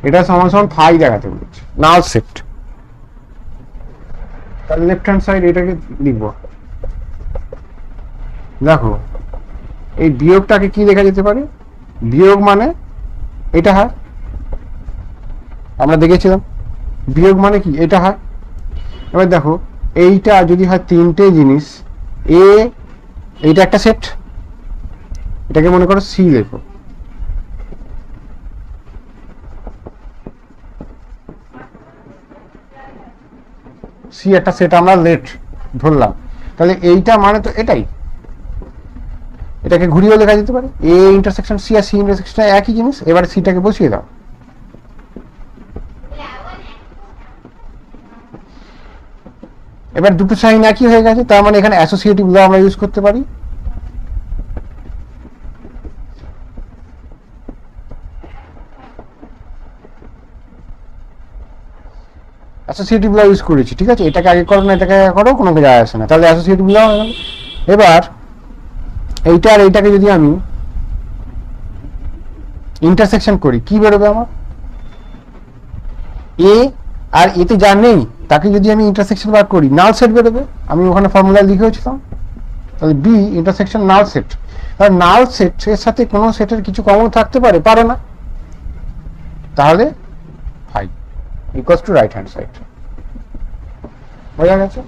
এটা সমান সমান ফাই দেখাতে বলেছে, নাল সেট। তাহলে লেফট হ্যান্ড সাইড এটাকে লিখবো। দেখো এই বিয়োগটাকে কি লেখা যেতে পারে? বিয়োগ মানে এটা হয়, আমরা দেখেছিলাম বিয়োগ মানে কি এটা হয়। এবার দেখো এইটা যদি হয় তিনটে জিনিস, এ এইটা একটা সেট, এটাকে মনে করো সি লেখো, সি একটা সেট আমরা লেট ধরলাম, তাহলে এইটা মানে তো এটাই, এটাকে ঘুরিয়ে লেখা যেতে পারে এ ইন্টারসেকশন সি, আর সি ইন্টারসেকশন একই জিনিস। এবার সিটাকে বসিয়ে দাও, এবার দুটো সাইন একই হয়ে গেছে, তার মানে এখানে অ্যাসোসিয়েটিভ ল আমরা ইউজ করতে পারি। অ্যাসোসিয়েটিভ ল ইউজ করেছি, ঠিক আছে, এটাকে আগে করো না এটাকে আগে করো, কোনো যায় আসে না, তাহলে অ্যাসোসিয়েটিভ ল হয়ে গেল। এবার এইটা আর এইটাকে যদি আমি ইন্টারসেকশন করি কি বেরোবে আমার? এ আর এতে যা নেই তাকে যদি আমি ইন্টারসেকশন বার করি নাল সেট বেরোবে, আমি ওখানে ফর্মুলা লিখেছিলাম। তাহলে বি ইন্টারসেকশন নাল সেট। তাহলে নাল সেট এর সাথে কোনো সেটের কিছু কমন থাকতে পারে? পারে না। তাহলে phi equals to right hand side. বোঝা গেছে?